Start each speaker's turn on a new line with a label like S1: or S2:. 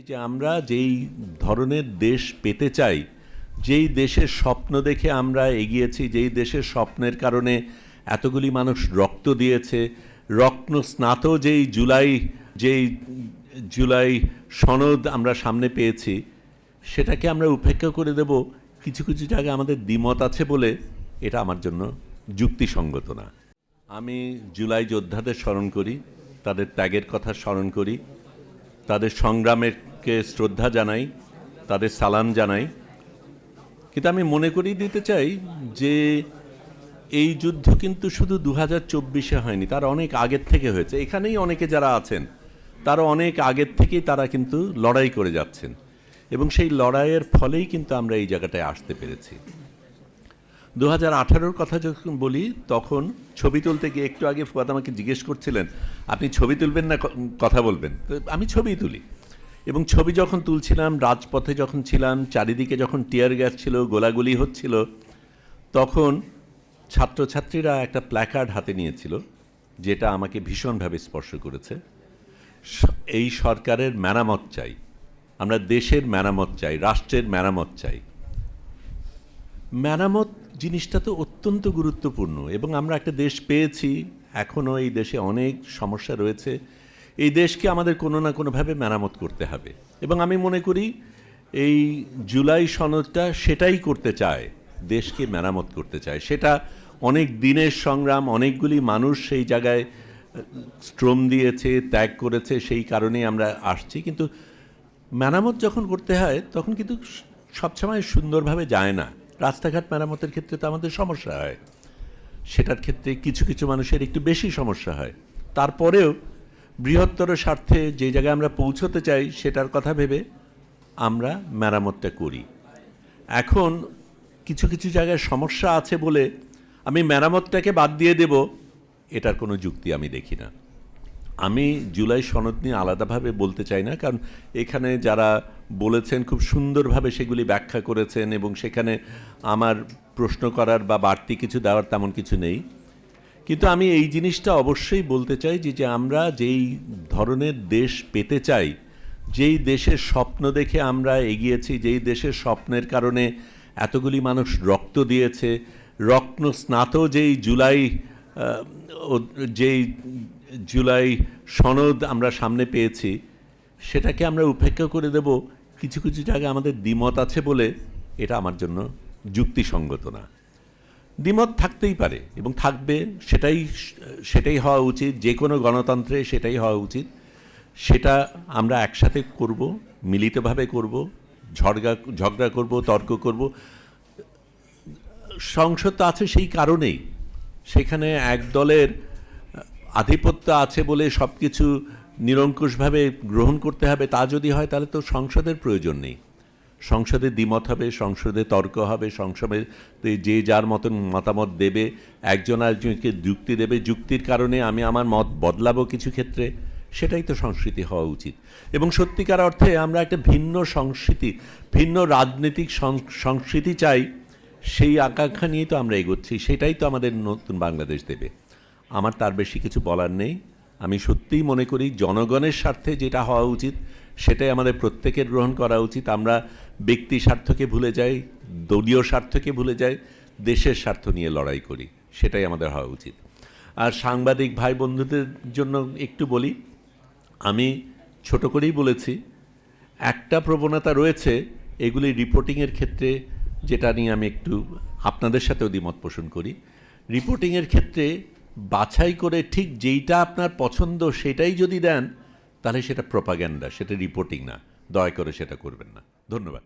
S1: যে আমরা যেই ধরনের দেশ পেতে চাই, যেই দেশের স্বপ্ন দেখে আমরা এগিয়েছি, যেই দেশের স্বপ্নের কারণে এতগুলি মানুষ রক্ত দিয়েছে, রত্ন স্নাত যেই জুলাই সনদ আমরা সামনে পেয়েছি, সেটাকে আমরা উপেক্ষা করে দেব কিছু কিছু জায়গায় আমাদের দ্বিমত আছে বলে এটা আমার জন্য যুক্তিসঙ্গত না। আমি জুলাই যোদ্ধাদের স্মরণ করি, তাদের ত্যাগের কথা স্মরণ করি, তাদের সংগ্রামকে শ্রদ্ধা জানাই, তাদের সালাম জানাই। কিন্তু আমি মনে করিয়ে দিতে চাই যে এই যুদ্ধ কিন্তু শুধু 2024-এ হয়নি, তার অনেক আগের থেকে হয়েছে। এখানেই অনেকে যারা আছেন তারা অনেক আগের থেকেই তারা কিন্তু লড়াই করে যাচ্ছেন, এবং সেই লড়াইয়ের ফলেই কিন্তু আমরা এই জায়গাটায় আসতে পেরেছি। 2018-র কথা যখন বলি, তখন ছবি তুলতে গিয়ে, একটু আগে ফুয়াদ আমাকে জিজ্ঞেস করছিলেন আপনি ছবি তুলবেন না কথা বলবেন, তো আমি ছবি তুলি। এবং ছবি যখন তুলছিলাম, রাজপথে যখন ছিলাম, চারিদিকে যখন টিয়ার গ্যাস ছিল, গোলাগুলি হচ্ছিল, তখন ছাত্রছাত্রীরা একটা প্ল্যাকার্ড হাতে নিয়েছিল, যেটা আমাকে ভীষণভাবে স্পর্শ করেছে। এই সরকারের মেরামত চাই, আমরা দেশের মেরামত চাই, রাষ্ট্রের মেরামত চাই। মেরামত জিনিসটা তো অত্যন্ত গুরুত্বপূর্ণ, এবং আমরা একটা দেশ পেয়েছি, এখনও এই দেশে অনেক সমস্যা রয়েছে। এই দেশকে আমাদের কোনো না কোনোভাবে মেরামত করতে হবে, এবং আমি মনে করি এই জুলাই সনদটা সেটাই করতে চায়, দেশকে মেরামত করতে চায়। সেটা অনেক দিনের সংগ্রাম, অনেকগুলি মানুষ সেই জায়গায় শ্রম দিয়েছে, ত্যাগ করেছে, সেই কারণেই আমরা আসছি। কিন্তু মেরামত যখন করতে হয় তখন কিন্তু সবসময় সুন্দরভাবে যায় না। রাস্তাঘাট মেরামতের ক্ষেত্রে তো আমাদের সমস্যা হয়, সেটার ক্ষেত্রে কিছু কিছু মানুষের একটু বেশি সমস্যা হয়। তারপরেও বৃহত্তর স্বার্থে যে জায়গায় আমরা পৌঁছতে চাই সেটার কথা ভেবে আমরা মেরামতটা করি। এখন কিছু কিছু জায়গায় সমস্যা আছে বলে আমি মেরামতটাকে বাদ দিয়ে দেব, এটার কোনো যুক্তি আমি দেখি না। আমি জুলাই সনদ নিয়ে আলাদাভাবে বলতে চাই না, কারণ এখানে যারা বলেছেন খুব সুন্দরভাবে সেগুলি ব্যাখ্যা করেছেন, এবং সেখানে আমার প্রশ্ন করার বা বাড়তি কিছু দেওয়ার তেমন কিছু নেই। কিন্তু আমি এই জিনিসটা অবশ্যই বলতে চাই যে আমরা যেই ধরনের দেশ পেতে চাই, যেই দেশের স্বপ্ন দেখে আমরা এগিয়েছি, যেই দেশের স্বপ্নের কারণে এতগুলি মানুষ রক্ত দিয়েছে, রত্ন স্নাত যেই জুলাই সনদ আমরা সামনে পেয়েছি, সেটাকে আমরা উপেক্ষা করে দেব কিছু কিছু জায়গায় আমাদের দ্বিমত আছে বলে এটা আমার জন্য যুক্তিসঙ্গত না। দ্বিমত থাকতেই পারে এবং থাকবে, সেটাই হওয়া উচিত, যে কোনো গণতন্ত্রে সেটাই হওয়া উচিত। সেটা আমরা একসাথে করব, মিলিতভাবে করব, ঝগড়া করব, তর্ক করব। সংসদ তো আছে সেই কারণেই, সেখানে এক দলের আধিপত্য আছে বলে সব কিছু নিরঙ্কুশভাবে গ্রহণ করতে হবে তা যদি হয়, তাহলে তো সংসদের প্রয়োজন নেই। সংসদে দ্বিমত হবে, সংসদে তর্ক হবে, সংসদে যে যার মতন মতামত দেবে, একজন আরেকজনকে যুক্তি দেবে, যুক্তির কারণে আমি আমার মত বদলাবো কিছু ক্ষেত্রে। সেটাই তো সংস্কৃতি হওয়া উচিত। এবং সত্যিকার অর্থে আমরা একটা ভিন্ন সংস্কৃতি, ভিন্ন রাজনৈতিক সংস্কৃতি চাই, সেই আকাঙ্ক্ষা নিয়েই তো আমরা এগোচ্ছি। সেটাই তো আমাদের নতুন বাংলাদেশ দেবে। আমার তার বেশি কিছু বলার নেই। আমি সত্যিই মনে করি জনগণের স্বার্থে যেটা হওয়া উচিত সেটাই আমাদের প্রত্যেকের গ্রহণ করা উচিত। আমরা ব্যক্তি স্বার্থকে ভুলে যাই, দলীয় স্বার্থকে ভুলে যাই, দেশের স্বার্থ নিয়ে লড়াই করি, সেটাই আমাদের হওয়া উচিত। আর সাংবাদিক ভাই বন্ধুদের জন্য একটু বলি, আমি ছোট করেই বলেছি, একটা প্রবণতা রয়েছে এগুলি রিপোর্টিংয়ের ক্ষেত্রে, যেটা নিয়ে আমি একটু আপনাদের সাথেও দ্বিমত পোষণ করি। রিপোর্টিংয়ের ক্ষেত্রে বাছাই করে ঠিক যেইটা আপনার পছন্দ সেটাই যদি দেন, তাহলে সেটা প্রপাগ্যান্ডা, সেটা রিপোর্টিং না। দয়া করে সেটা করবেন না। ধন্যবাদ।